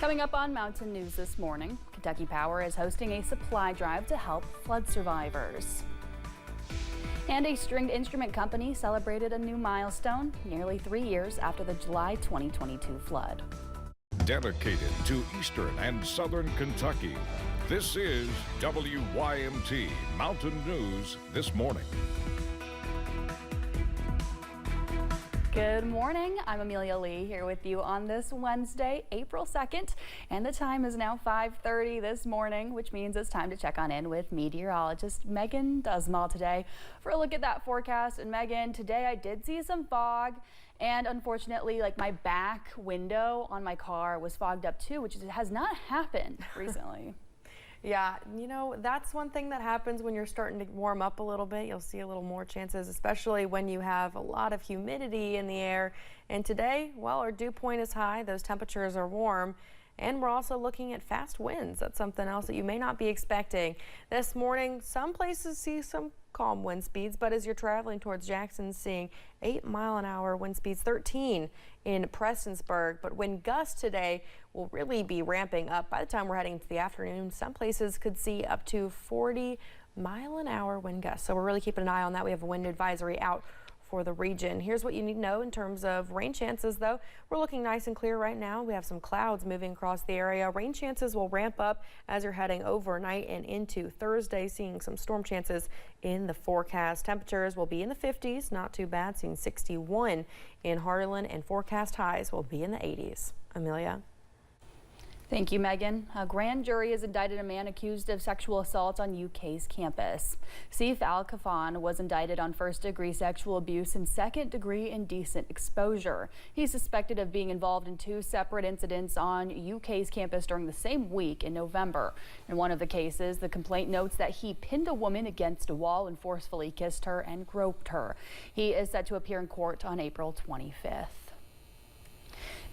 Coming up on Mountain News this morning, Kentucky Power is hosting a supply drive to help flood survivors. And a stringed instrument company celebrated a new milestone nearly 3 years after the July 2022 flood. Dedicated to Eastern and Southern Kentucky, this is WYMT Mountain News This Morning. Good morning. I'm Amelia Lee here with you on this Wednesday, April 2nd, and the time is now 5:30 this morning, which means it's time to check on in with meteorologist Megan Dusmal today for a look at that forecast. And Megan, today I did see some fog, and unfortunately, like my back window on my car was fogged up too, which has not happened recently. Yeah, you know, that's one thing that happens when you're starting to warm up a little bit. You'll see a little more chances, especially when you have a lot of humidity in the air. And today, well, our dew point is high. Those temperatures are warm. And we're also looking at fast winds. That's something else that you may not be expecting. This morning, some places see some calm wind speeds, but as you're traveling towards Jackson, seeing 8-mile-an-hour wind speeds, 13 in Prestonsburg. But wind gusts today will really be ramping up. By the time we're heading into the afternoon, some places could see up to 40-mile-an-hour wind gusts. So we're really keeping an eye on that. We have a wind advisory out for the region. Here's what you need to know in terms of rain chances, though. We're looking nice and clear right now. We have some clouds moving across the area. Rain chances will ramp up as you're heading overnight and into Thursday, seeing some storm chances in the forecast. Temperatures will be in the 50s, not too bad, seeing 61 in Harlan, and forecast highs will be in the 80s. Amelia. Thank you, Megan. A grand jury has indicted a man accused of sexual assault on UK's campus. Sif Al-Kafan was indicted on first-degree sexual abuse and second-degree indecent exposure. He's suspected of being involved in 2 separate incidents on UK's campus during the same week in November. In one of the cases, the complaint notes that he pinned a woman against a wall and forcefully kissed her and groped her. He is set to appear in court on April 25th.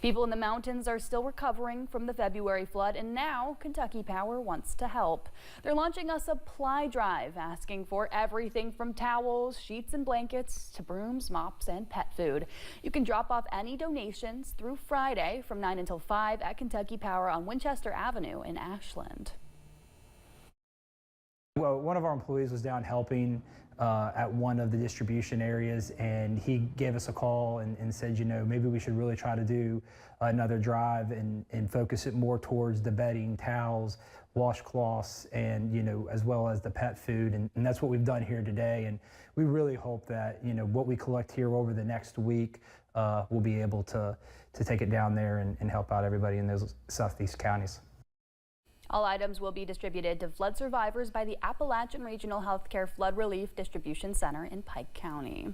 People in the mountains are still recovering from the February flood, and now Kentucky Power wants to help. They're launching a supply drive asking for everything from towels, sheets and blankets to brooms, mops, and pet food. You can drop off any donations through Friday from 9 until 5 at Kentucky Power on Winchester Avenue in Ashland. Well, one of our employees was down helping at one of the distribution areas, and he gave us a call and said, you know, maybe we should really try to do another drive and focus it more towards the bedding, towels, washcloths, and, you know, as well as the pet food. And that's what we've done here today. And we really hope that, you know, what we collect here over the next week, we'll be able to take it down there and help out everybody in those southeast counties. All items will be distributed to flood survivors by the Appalachian Regional Healthcare Flood Relief Distribution Center in Pike County.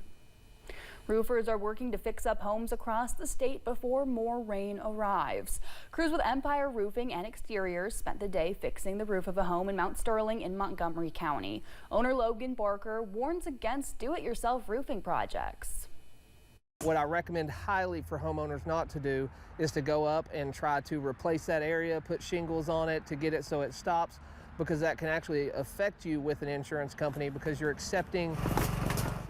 Roofers are working to fix up homes across the state before more rain arrives. Crews with Empire Roofing and Exteriors spent the day fixing the roof of a home in Mount Sterling in Montgomery County. Owner Logan Barker warns against do-it-yourself roofing projects. What I recommend highly for homeowners not to do is to go up and try to replace that area, put shingles on it to get it so it stops, because that can actually affect you with an insurance company because you're accepting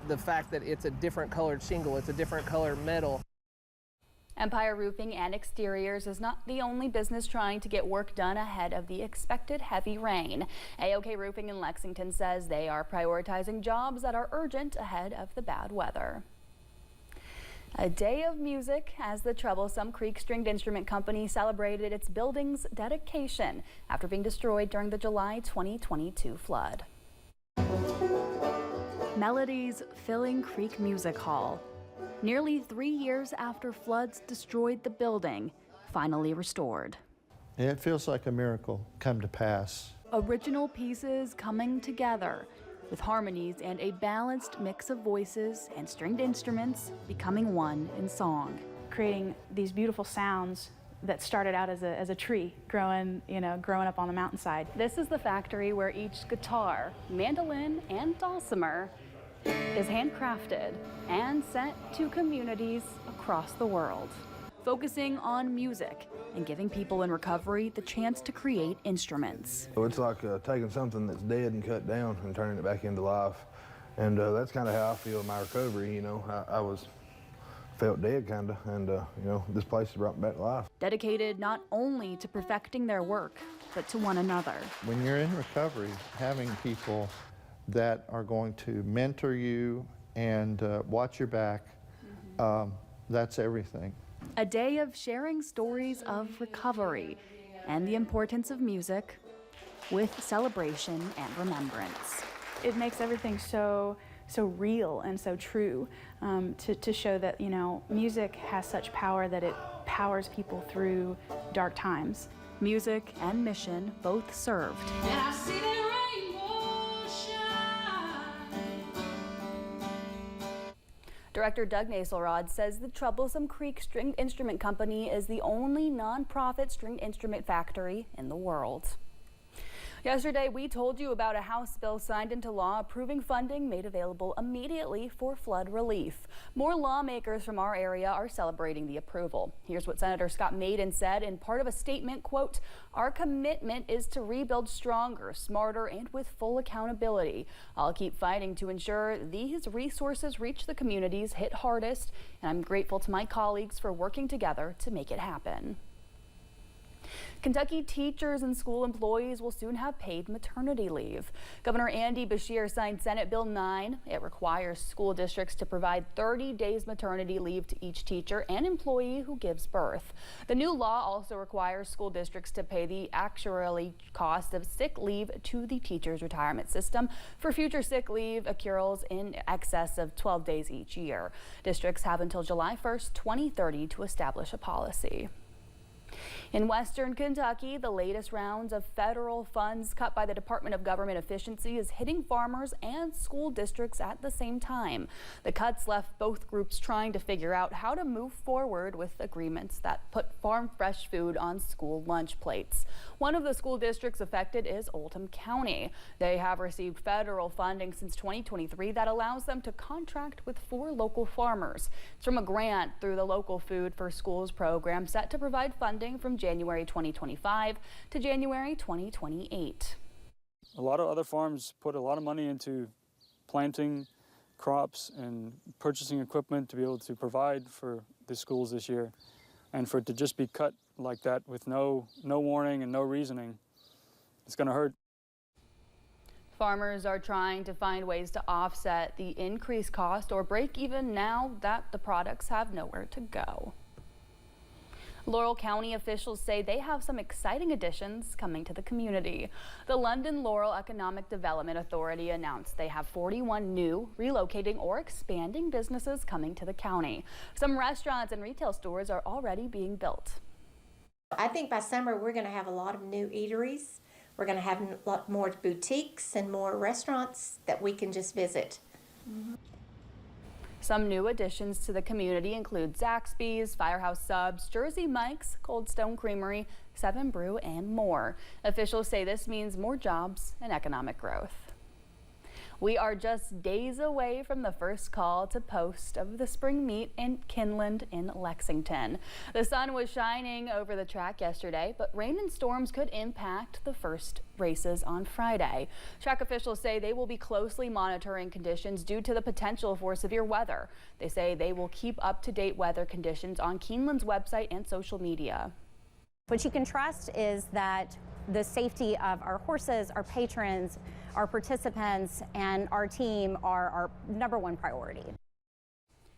the fact that it's a different colored shingle, it's a different colored metal. Empire Roofing and Exteriors is not the only business trying to get work done ahead of the expected heavy rain. AOK Roofing in Lexington says they are prioritizing jobs that are urgent ahead of the bad weather. A day of music as the Troublesome Creek Stringed Instrument Company celebrated its building's dedication after being destroyed during the July 2022 flood. Melodies filling Creek Music Hall. Nearly 3 years after floods destroyed the building, finally restored. It feels like a miracle come to pass. Original pieces coming together, with harmonies and a balanced mix of voices and stringed instruments becoming one in song. Creating these beautiful sounds that started out as a tree growing up on the mountainside. This is the factory where each guitar, mandolin, and dulcimer is handcrafted and sent to communities across the world, focusing on music and giving people in recovery the chance to create instruments. So it's like taking something that's dead and cut down and turning it back into life. And that's kind of how I feel in my recovery. You know, I was felt dead kinda, and you know, this place is brought me back to life. Dedicated not only to perfecting their work, but to one another. When you're in recovery, having people that are going to mentor you and watch your back, that's everything. A day of sharing stories of recovery and the importance of music with celebration and remembrance. It makes everything so real and so true, to show that, you know, music has such power that it powers people through dark times. Music and mission both served. And I see the rainbow shine. Director Doug Naselrod says the Troublesome Creek Stringed Instrument Company is the only nonprofit stringed instrument factory in the world. Yesterday, we told you about a House bill signed into law approving funding made available immediately for flood relief. More lawmakers from our area are celebrating the approval. Here's what Senator Scott Maiden said in part of a statement, quote, "Our commitment is to rebuild stronger, smarter, and with full accountability. I'll keep fighting to ensure these resources reach the communities hit hardest, and I'm grateful to my colleagues for working together to make it happen." Kentucky teachers and school employees will soon have paid maternity leave. Governor Andy Beshear signed Senate Bill 9. It requires school districts to provide 30 days maternity leave to each teacher and employee who gives birth. The new law also requires school districts to pay the actuarial cost of sick leave to the teachers' retirement system for future sick leave accruals in excess of 12 days each year. Districts have until July 1st, 2030 to establish a policy. In Western Kentucky, the latest rounds of federal funds cut by the Department of Government Efficiency is hitting farmers and school districts at the same time. The cuts left both groups trying to figure out how to move forward with agreements that put farm fresh food on school lunch plates. One of the school districts affected is Oldham County. They have received federal funding since 2023 that allows them to contract with 4 local farmers. It's from a grant through the Local Food for Schools program set to provide funding from January 2025 to January 2028. A lot of other farms put a lot of money into planting crops and purchasing equipment to be able to provide for the schools this year. And for it to just be cut like that with no warning and no reasoning, it's going to hurt. Farmers are trying to find ways to offset the increased cost or break even now that the products have nowhere to go. Laurel County officials say they have some exciting additions coming to the community. The London Laurel Economic Development Authority announced they have 41 new, relocating, or expanding businesses coming to the county. Some restaurants and retail stores are already being built. I think by summer we're going to have a lot of new eateries. We're going to have a lot more boutiques and more restaurants that we can just visit. Some new additions to the community include Zaxby's, Firehouse Subs, Jersey Mike's, Cold Stone Creamery, 7 Brew, and more. Officials say this means more jobs and economic growth. We are just days away from the first call to post of the spring meet in Kinland in Lexington. The sun was shining over the track yesterday, but rain and storms could impact the first races on Friday. Track officials say they will be closely monitoring conditions due to the potential for severe weather. They say they will keep up-to-date weather conditions on Keeneland's website and social media. What you can trust is that the safety of our horses, our patrons, our participants, and our team are our #1 priority.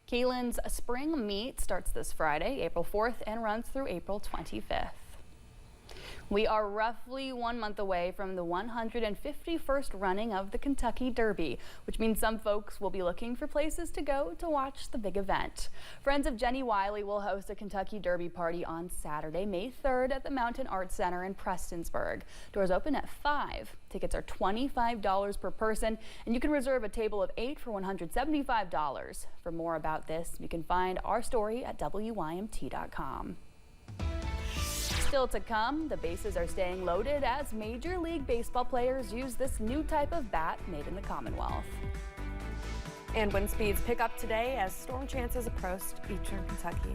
Keeneland's spring meet starts this Friday, April 4th, and runs through April 25th. We are roughly 1 month away from the 151st running of the Kentucky Derby, which means some folks will be looking for places to go to watch the big event. Friends of Jenny Wiley will host a Kentucky Derby party on Saturday, May 3rd at the Mountain Arts Center in Prestonsburg. Doors open at 5. Tickets are $25 per person, and you can reserve a table of 8 for $175. For more about this, you can find our story at WYMT.com. Still to come, the bases are staying loaded as Major League Baseball players use this new type of bat made in the Commonwealth. And wind speeds pick up today as storm chances approach eastern Kentucky.